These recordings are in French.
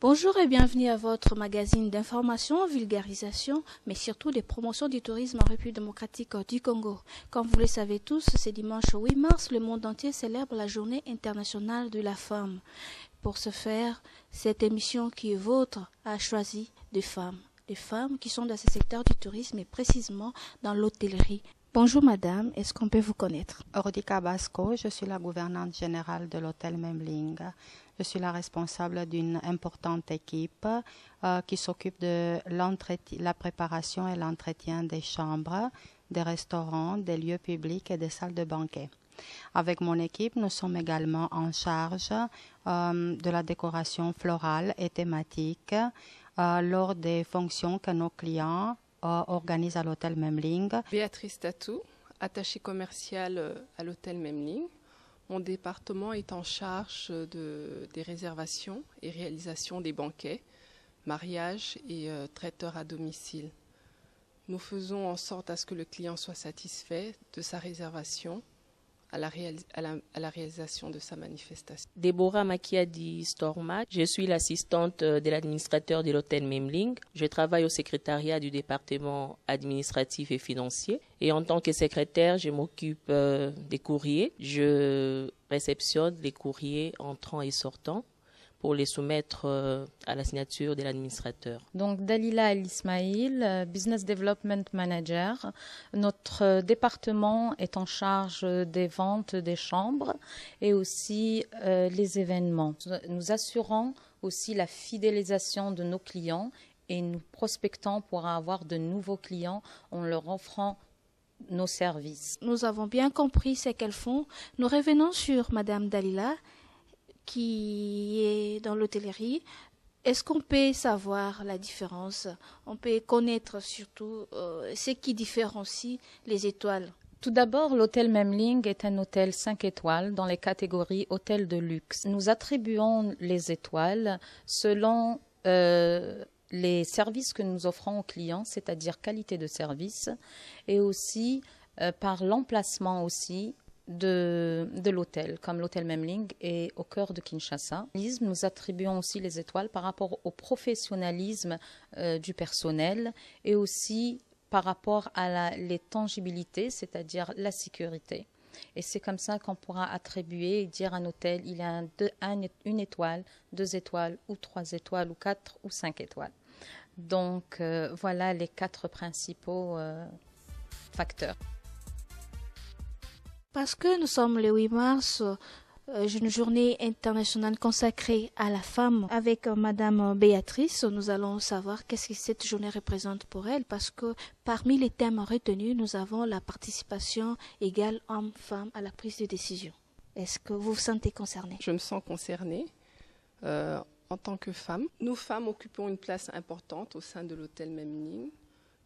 Bonjour et bienvenue à votre magazine d'information, vulgarisation, mais surtout des promotions du tourisme en République démocratique du Congo. Comme vous le savez tous, ce dimanche 8 mars, le monde entier célèbre la Journée internationale de la femme. Pour ce faire, cette émission qui est vôtre a choisi des femmes qui sont dans ce secteur du tourisme et précisément dans l'hôtellerie. Bonjour madame, est-ce qu'on peut vous connaître? Rodika Basco, je suis la gouvernante générale de l'hôtel Memling. Je suis la responsable d'une importante équipe qui s'occupe de la préparation et l'entretien des chambres, des restaurants, des lieux publics et des salles de banquet. Avec mon équipe, nous sommes également en charge de la décoration florale et thématique lors des fonctions que nos clients organisent à l'hôtel Memling. Béatrice Tatou, attachée commerciale à l'hôtel Memling. Mon département est en charge des réservations et réalisation des banquets, mariages et traiteurs à domicile. Nous faisons en sorte à ce que le client soit satisfait de sa réservation à la réalisation de sa manifestation. Déborah Makiadi Storma, je suis l'assistante de l'administrateur de l'hôtel Memling. Je travaille au secrétariat du département administratif et financier. Et en tant que secrétaire, je m'occupe des courriers. Je réceptionne les courriers entrants et sortants pour les soumettre à la signature de l'administrateur. Donc Dalila El Ismail, Business Development Manager. Notre département est en charge des ventes des chambres et aussi les événements. Nous assurons aussi la fidélisation de nos clients et nous prospectons pour avoir de nouveaux clients en leur offrant nos services. Nous avons bien compris ce qu'elles font. Nous revenons sur Madame Dalila, qui est dans l'hôtellerie. Est-ce qu'on peut savoir la différence? On peut connaître surtout ce qui différencie les étoiles. Tout d'abord, l'hôtel Memling est un hôtel 5 étoiles dans les catégories hôtel de luxe. Nous attribuons les étoiles selon les services que nous offrons aux clients, c'est-à-dire qualité de service, et aussi par l'emplacement aussi de l'hôtel, comme l'hôtel Memling est au cœur de Kinshasa. Nous attribuons aussi les étoiles par rapport au professionnalisme du personnel et aussi par rapport à les tangibilités, c'est-à-dire la sécurité. Et c'est comme ça qu'on pourra attribuer et dire à un hôtel, il a une étoile, 2 étoiles, ou 3 étoiles, ou 4 ou 5 étoiles. Donc voilà les 4 principaux facteurs. Parce que nous sommes le 8 mars, une journée internationale consacrée à la femme. Avec Madame Béatrice, nous allons savoir qu'est-ce que cette journée représente pour elle. Parce que parmi les thèmes retenus, nous avons la participation égale homme-femme à la prise de décision. Est-ce que vous vous sentez concernée? Je me sens concernée en tant que femme. Nous, femmes, occupons une place importante au sein de l'hôtel Memling.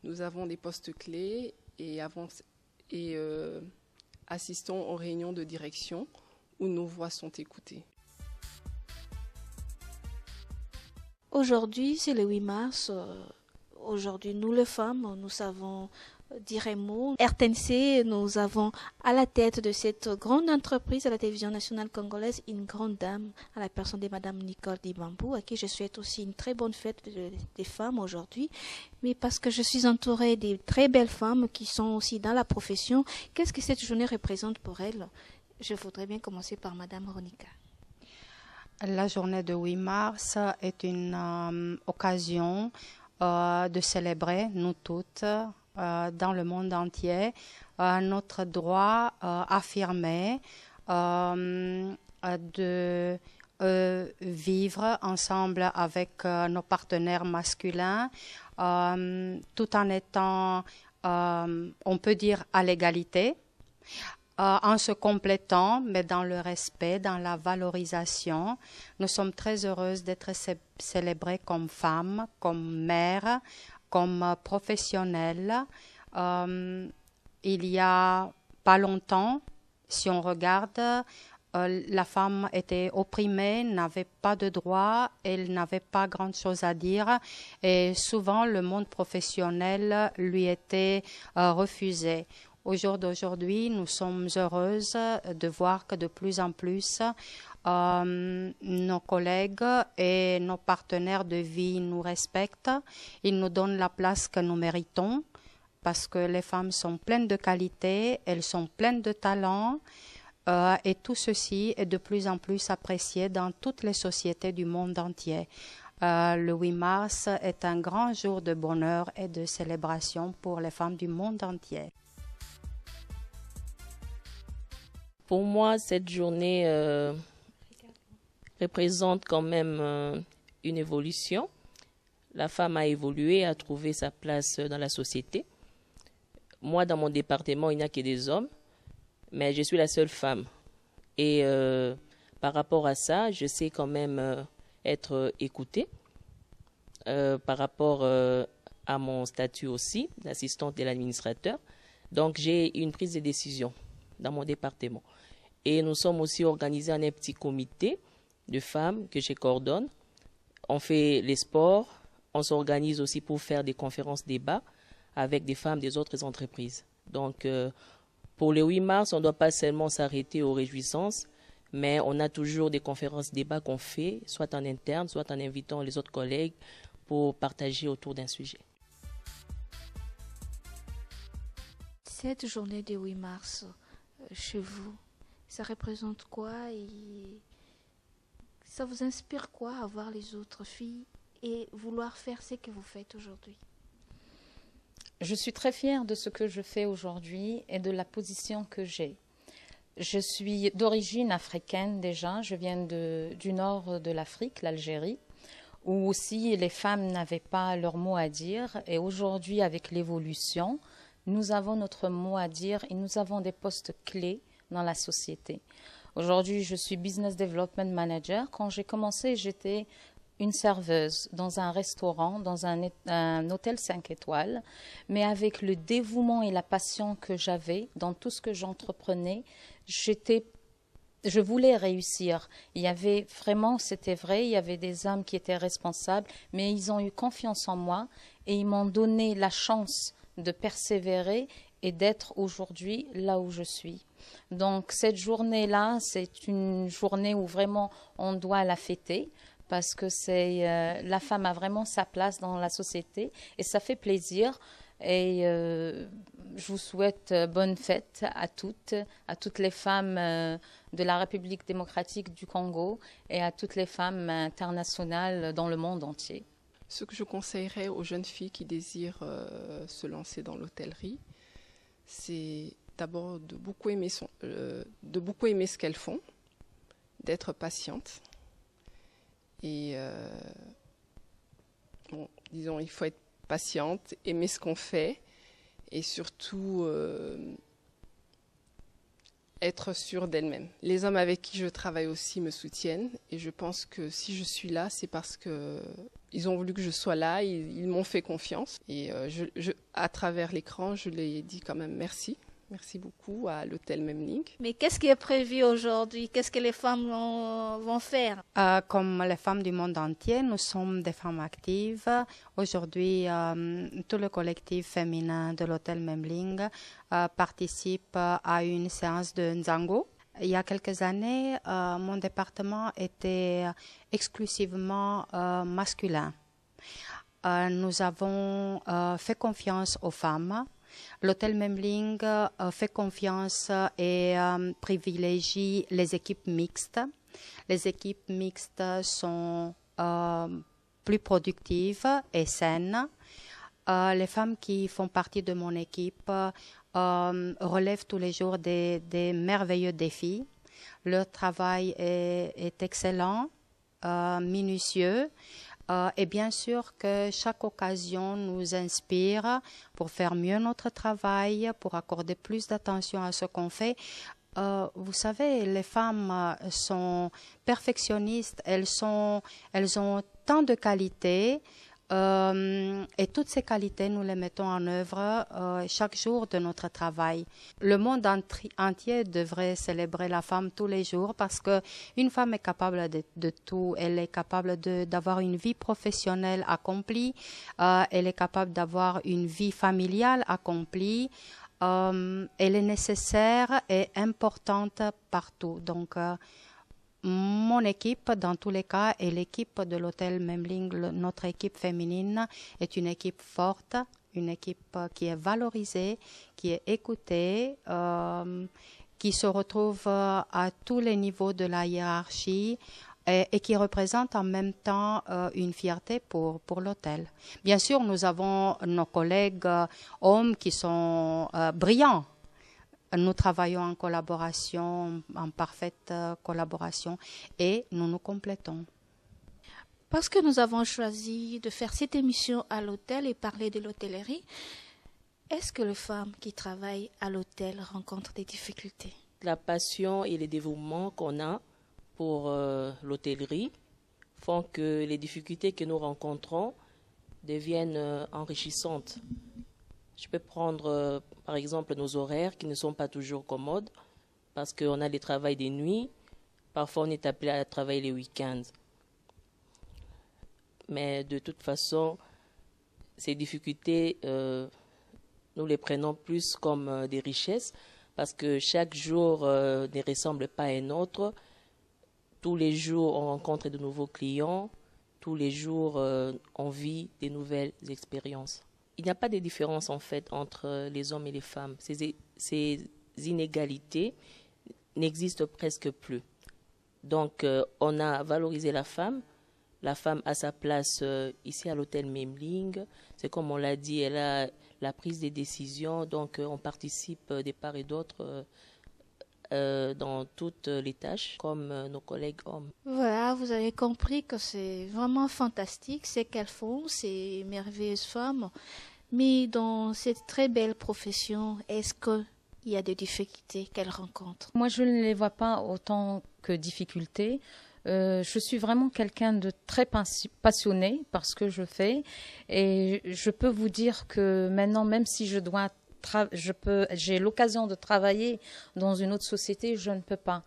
Nous avons des postes clés et assistons aux réunions de direction où nos voix sont écoutées. Aujourd'hui, c'est le 8 mars. Aujourd'hui, nous les femmes, nous savons dire un mot. RTNC, nous avons à la tête de cette grande entreprise à la télévision nationale congolaise une grande dame, à la personne de Madame Nicole Dibambou, à qui je souhaite aussi une très bonne fête des femmes aujourd'hui. Mais parce que je suis entourée de très belles femmes qui sont aussi dans la profession, qu'est-ce que cette journée représente pour elles? Je voudrais bien commencer par Madame Ronika. La journée de 8 mars est une occasion de célébrer, nous toutes, dans le monde entier, notre droit affirmé de vivre ensemble avec nos partenaires masculins, tout en étant, on peut dire, à l'égalité, en se complétant, mais dans le respect, dans la valorisation. Nous sommes très heureuses d'être célébrées comme femmes, comme mères, comme professionnelle. Il y a pas longtemps, si on regarde, la femme était opprimée, n'avait pas de droits, elle n'avait pas grand chose à dire et souvent le monde professionnel lui était refusé. Au jour d'aujourd'hui, nous sommes heureuses de voir que de plus en plus nos collègues et nos partenaires de vie nous respectent. Ils nous donnent la place que nous méritons parce que les femmes sont pleines de qualités, elles sont pleines de talent et tout ceci est de plus en plus apprécié dans toutes les sociétés du monde entier. Le 8 mars est un grand jour de bonheur et de célébration pour les femmes du monde entier. Pour moi, cette journée représente quand même une évolution. La femme a évolué, a trouvé sa place dans la société. Moi, dans mon département, il n'y a que des hommes, mais je suis la seule femme. Et par rapport à ça, je sais quand même être écoutée. Par rapport à mon statut aussi, d'assistante de l'administrateur. Donc, j'ai une prise de décision dans mon département. Et nous sommes aussi organisés en un petit comité de femmes que je coordonne. On fait les sports, on s'organise aussi pour faire des conférences-débats avec des femmes des autres entreprises. Donc, pour le 8 mars, on ne doit pas seulement s'arrêter aux réjouissances, mais on a toujours des conférences-débats qu'on fait, soit en interne, soit en invitant les autres collègues pour partager autour d'un sujet. Cette journée du 8 mars, chez vous, ça représente quoi et ça vous inspire quoi à voir les autres filles et vouloir faire ce que vous faites aujourd'hui? Je suis très fière de ce que je fais aujourd'hui et de la position que j'ai. Je suis d'origine africaine déjà, je viens du nord de l'Afrique, l'Algérie, où aussi les femmes n'avaient pas leur mot à dire. Et aujourd'hui, avec l'évolution, nous avons notre mot à dire et nous avons des postes clés dans la société. Aujourd'hui, je suis Business Development Manager. Quand j'ai commencé, j'étais une serveuse dans un restaurant, dans un hôtel 5 étoiles. Mais avec le dévouement et la passion que j'avais dans tout ce que j'entreprenais, je voulais réussir. Il y avait vraiment, c'était vrai, il y avait des hommes qui étaient responsables, mais ils ont eu confiance en moi et ils m'ont donné la chance de persévérer et d'être aujourd'hui là où je suis. Donc cette journée-là, c'est une journée où vraiment on doit la fêter parce que la femme a vraiment sa place dans la société et ça fait plaisir. Et je vous souhaite bonne fête à toutes les femmes de la République démocratique du Congo et à toutes les femmes internationales dans le monde entier. Ce que je conseillerais aux jeunes filles qui désirent se lancer dans l'hôtellerie, c'est d'abord de beaucoup aimer ce qu'elles font, d'être patiente. Et disons, il faut être patiente, aimer ce qu'on fait et surtout être sûre d'elle-même. Les hommes avec qui je travaille aussi me soutiennent et je pense que si je suis là, c'est parce qu'ils ont voulu que je sois là, ils m'ont fait confiance et à travers l'écran, je les dis quand même merci. Merci beaucoup à l'hôtel Memling. Mais qu'est-ce qui est prévu aujourd'hui? Qu'est-ce que les femmes vont faire? Comme les femmes du monde entier, nous sommes des femmes actives. Aujourd'hui, tout le collectif féminin de l'hôtel Memling participe à une séance de Nzango. Il y a quelques années, mon département était exclusivement masculin. Nous avons fait confiance aux femmes. L'hôtel Memling fait confiance et privilégie les équipes mixtes. Les équipes mixtes sont plus productives et saines. Les femmes qui font partie de mon équipe relèvent tous les jours des merveilleux défis. Leur travail est excellent, minutieux. Et bien sûr que chaque occasion nous inspire pour faire mieux notre travail, pour accorder plus d'attention à ce qu'on fait. Vous savez, les femmes sont perfectionnistes, elles ont tant de qualités et toutes ces qualités, nous les mettons en œuvre chaque jour de notre travail. Le monde entier devrait célébrer la femme tous les jours parce qu'une femme est capable de tout. Elle est capable d'avoir une vie professionnelle accomplie, elle est capable d'avoir une vie familiale accomplie. elle est nécessaire et importante partout. Donc, mon équipe, dans tous les cas, et l'équipe de l'hôtel Memling, notre équipe féminine, est une équipe forte, une équipe qui est valorisée, qui est écoutée, qui se retrouve à tous les niveaux de la hiérarchie et qui représente en même temps une fierté pour l'hôtel. Bien sûr, nous avons nos collègues hommes qui sont brillants. Nous travaillons en collaboration, en parfaite collaboration, et nous nous complétons. Parce que nous avons choisi de faire cette émission à l'hôtel et parler de l'hôtellerie, est-ce que les femmes qui travaillent à l'hôtel rencontrent des difficultés? La passion et le dévouement qu'on a pour l'hôtellerie font que les difficultés que nous rencontrons deviennent enrichissantes. Je peux prendre par exemple nos horaires qui ne sont pas toujours commodes parce qu'on a des travails des nuits, parfois on est appelé à travailler les week-ends. Mais de toute façon, ces difficultés, nous les prenons plus comme des richesses parce que chaque jour ne ressemble pas à un autre. Tous les jours, on rencontre de nouveaux clients. Tous les jours, on vit des nouvelles expériences. Il n'y a pas de différence en fait entre les hommes et les femmes. Ces inégalités n'existent presque plus. Donc, on a valorisé la femme. La femme a sa place ici à l'hôtel Memling. C'est comme on l'a dit, elle a la prise des décisions. Donc, on participe de part et d'autre dans toutes les tâches, comme nos collègues hommes. Voilà, vous avez compris que c'est vraiment fantastique ce qu'elles font, ces merveilleuses femmes. Mais dans cette très belle profession, est-ce qu'il y a des difficultés qu'elles rencontrent? Moi, je ne les vois pas autant que difficultés. Je suis vraiment quelqu'un de très passionné par ce que je fais. Et je peux vous dire que maintenant, même si j'ai l'occasion de travailler dans une autre société, je ne peux pas.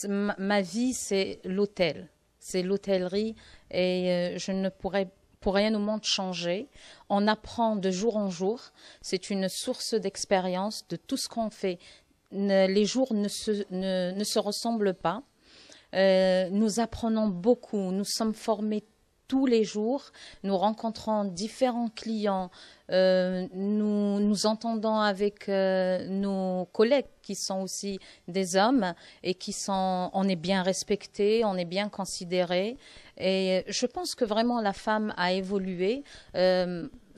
Ma vie, c'est l'hôtel, c'est l'hôtellerie et je ne pourrais pour rien au monde changer. On apprend de jour en jour. C'est une source d'expérience de tout ce qu'on fait. Les jours ne se ressemblent pas. Nous apprenons beaucoup. Nous sommes formés tous les jours. Nous rencontrons différents clients. Nous entendons avec nos collègues qui sont aussi des hommes et on est bien respecté, on est bien considéré. Et je pense que vraiment la femme a évolué.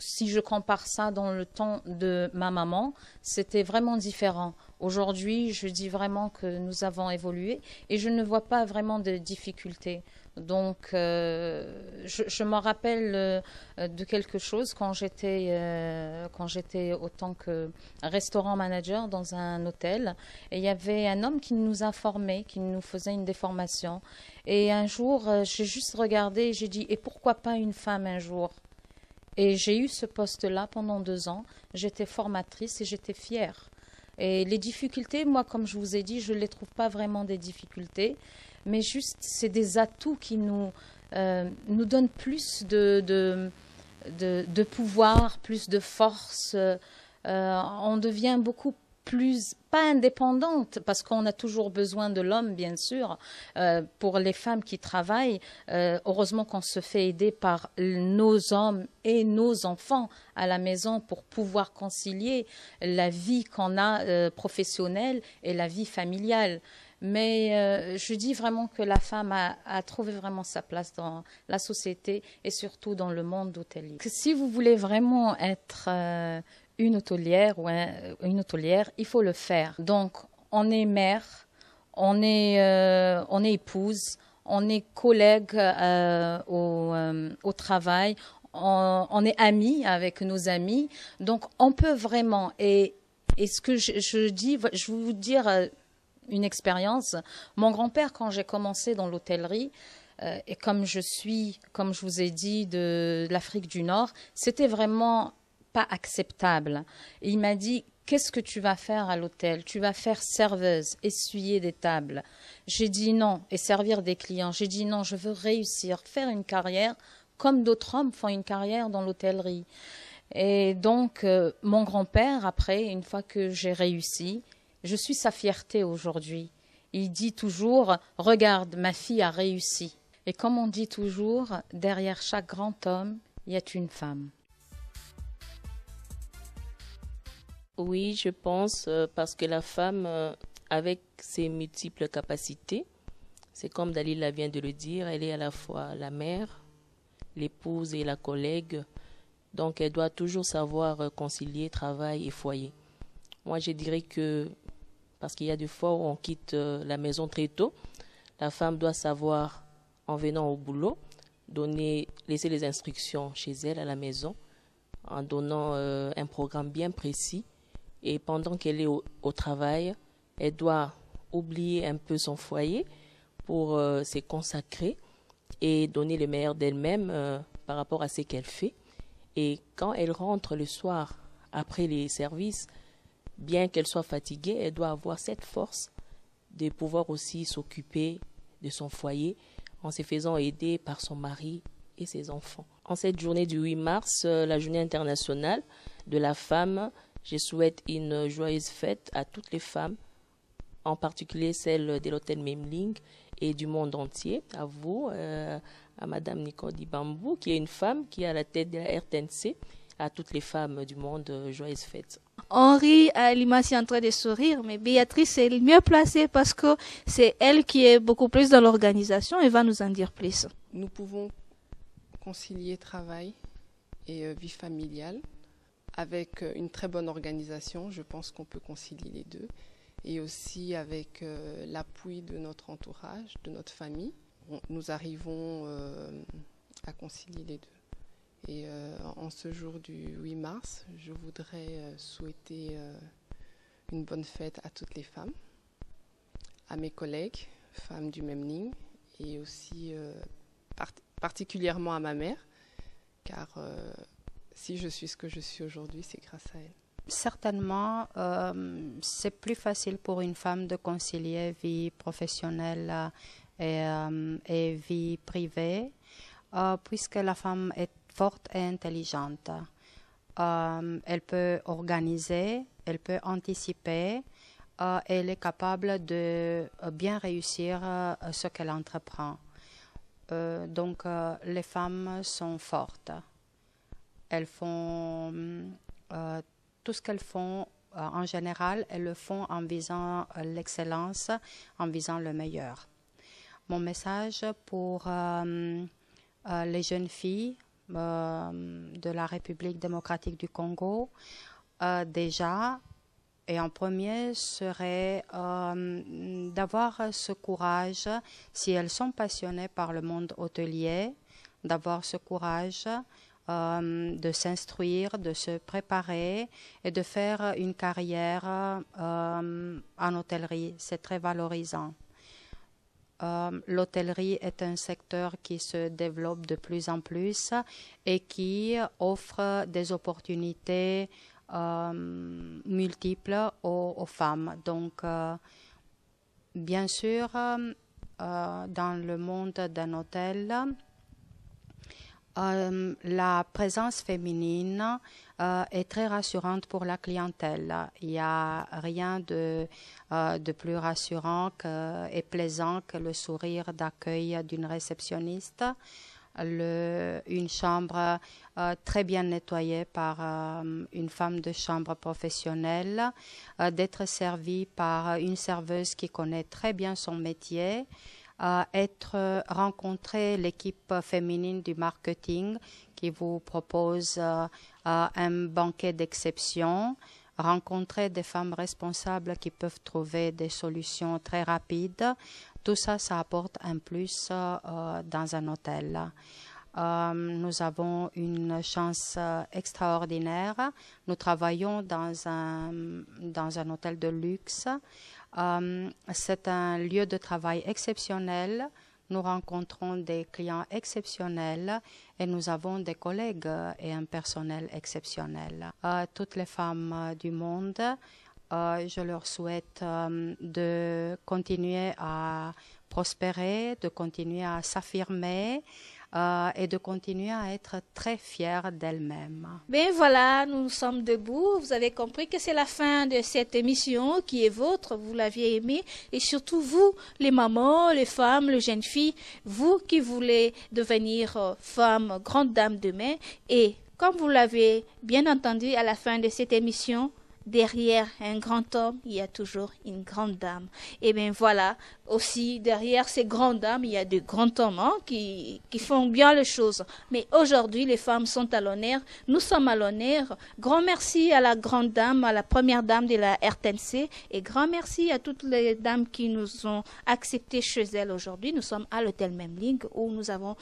Si je compare ça dans le temps de ma maman, c'était vraiment différent. Aujourd'hui, je dis vraiment que nous avons évolué et je ne vois pas vraiment de difficultés. Donc, je me rappelle de quelque chose quand j'étais autant que restaurant manager dans un hôtel. Et il y avait un homme qui nous a formés, qui nous faisait une déformation. Et un jour, j'ai juste regardé et j'ai dit « Et pourquoi pas une femme un jour ?» Et j'ai eu ce poste-là pendant 2 ans. J'étais formatrice et j'étais fière. Et les difficultés, moi, comme je vous ai dit, je ne les trouve pas vraiment des difficultés. Mais juste, c'est des atouts qui nous donnent plus de pouvoir, plus de force. On devient beaucoup plus, pas indépendante, parce qu'on a toujours besoin de l'homme, bien sûr. Pour les femmes qui travaillent, heureusement qu'on se fait aider par nos hommes et nos enfants à la maison pour pouvoir concilier la vie qu'on a professionnelle et la vie familiale. Mais je dis vraiment que la femme a trouvé vraiment sa place dans la société et surtout dans le monde hôtelier. Si vous voulez vraiment être une hôtelière ou une hôtelière, il faut le faire. Donc, on est mère, on est épouse, on est collègue au travail, on est amis avec nos amis. Donc, on peut vraiment. Et ce que je dis, je vais vous dire une expérience. Mon grand-père, quand j'ai commencé dans l'hôtellerie, et comme je vous ai dit, de l'Afrique du Nord, c'était vraiment pas acceptable. Et il m'a dit, qu'est-ce que tu vas faire à l'hôtel? Tu vas faire serveuse, essuyer des tables. J'ai dit non, et servir des clients. J'ai dit non, je veux réussir, faire une carrière comme d'autres hommes font une carrière dans l'hôtellerie. Et donc, mon grand-père, après, une fois que j'ai réussi, je suis sa fierté aujourd'hui. Il dit toujours, regarde, ma fille a réussi. Et comme on dit toujours, derrière chaque grand homme, il y a une femme. Oui, je pense, parce que la femme, avec ses multiples capacités, c'est comme Dalila vient de le dire, elle est à la fois la mère, l'épouse et la collègue. Donc, elle doit toujours savoir concilier travail et foyer. Moi, je dirais que, parce qu'il y a des fois où on quitte la maison très tôt, la femme doit savoir, en venant au boulot, laisser les instructions chez elle à la maison, en donnant un programme bien précis. Et pendant qu'elle est au travail, elle doit oublier un peu son foyer pour se consacrer et donner le meilleur d'elle-même par rapport à ce qu'elle fait. Et quand elle rentre le soir, après les services, bien qu'elle soit fatiguée, elle doit avoir cette force de pouvoir aussi s'occuper de son foyer en se faisant aider par son mari et ses enfants. En cette journée du 8 mars, la journée internationale de la femme, je souhaite une joyeuse fête à toutes les femmes, en particulier celles de l'hôtel Memling et du monde entier, à vous, à Madame Nicole Dibambou, qui est une femme qui est à la tête de la RTNC, à toutes les femmes du monde, joyeuse fête. Henri Limassi est en train de sourire, mais Béatrice est le mieux placée parce que c'est elle qui est beaucoup plus dans l'organisation et va nous en dire plus. Nous pouvons concilier travail et vie familiale. Avec une très bonne organisation, je pense qu'on peut concilier les deux. Et aussi avec l'appui de notre entourage, de notre famille, nous arrivons à concilier les deux. Et en ce jour du 8 mars, je voudrais souhaiter une bonne fête à toutes les femmes, à mes collègues, femmes du Memling, et aussi particulièrement à ma mère, car si je suis ce que je suis aujourd'hui, c'est grâce à elle. Certainement, c'est plus facile pour une femme de concilier vie professionnelle et vie privée, puisque la femme est forte et intelligente. Elle peut organiser, elle peut anticiper, elle est capable de bien réussir ce qu'elle entreprend. Donc, les femmes sont fortes. Elles font tout ce qu'elles font en général, elles le font en visant l'excellence, en visant le meilleur. Mon message pour les jeunes filles de la République démocratique du Congo, déjà, et en premier, serait d'avoir ce courage, si elles sont passionnées par le monde hôtelier, d'avoir ce courage de s'instruire, de se préparer et de faire une carrière en hôtellerie. C'est très valorisant. L'hôtellerie est un secteur qui se développe de plus en plus et qui offre des opportunités multiples aux femmes. Donc, bien sûr, dans le monde d'un hôtel, la présence féminine est très rassurante pour la clientèle. Il n'y a rien de plus rassurant et plaisant que le sourire d'accueil d'une réceptionniste, une chambre très bien nettoyée par une femme de chambre professionnelle, d'être servie par une serveuse qui connaît très bien son métier, rencontrer l'équipe féminine du marketing qui vous propose un banquet d'exception, rencontrer des femmes responsables qui peuvent trouver des solutions très rapides. Tout ça, ça apporte un plus dans un hôtel. Nous avons une chance extraordinaire. Nous travaillons dans un hôtel de luxe. C'est un lieu de travail exceptionnel. Nous rencontrons des clients exceptionnels et nous avons des collègues et un personnel exceptionnel. Toutes les femmes du monde, je leur souhaite de continuer à prospérer, de continuer à s'affirmer, et de continuer à être très fière d'elle-même. Ben voilà, nous sommes debout. Vous avez compris que c'est la fin de cette émission qui est vôtre. Vous l'aviez aimée. Et surtout vous, les mamans, les femmes, les jeunes filles, vous qui voulez devenir femme, grande dame demain. Et comme vous l'avez bien entendu à la fin de cette émission, derrière un grand homme, il y a toujours une grande dame. Et bien voilà, aussi derrière ces grandes dames, il y a de grands hommes qui font bien les choses. Mais aujourd'hui, les femmes sont à l'honneur, nous sommes à l'honneur. Grand merci à la grande dame, à la première dame de la RTNC, et grand merci à toutes les dames qui nous ont acceptés chez elles aujourd'hui. Nous sommes à l'hôtel Memling où nous avons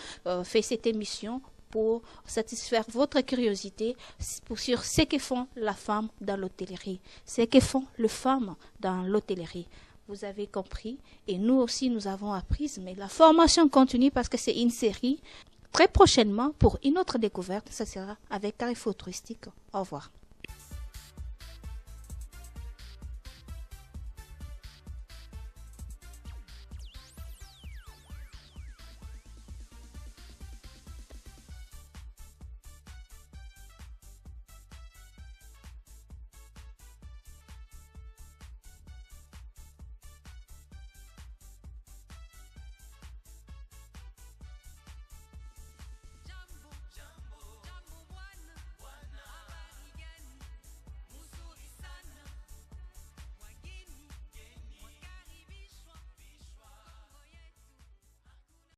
fait cette émission pour satisfaire votre curiosité sur ce que font la femme dans l'hôtellerie, ce que font les femmes dans l'hôtellerie. Vous avez compris et nous aussi nous avons appris, mais la formation continue parce que c'est une série. Très prochainement, pour une autre découverte, ça sera avec Carrefour Touristique. Au revoir.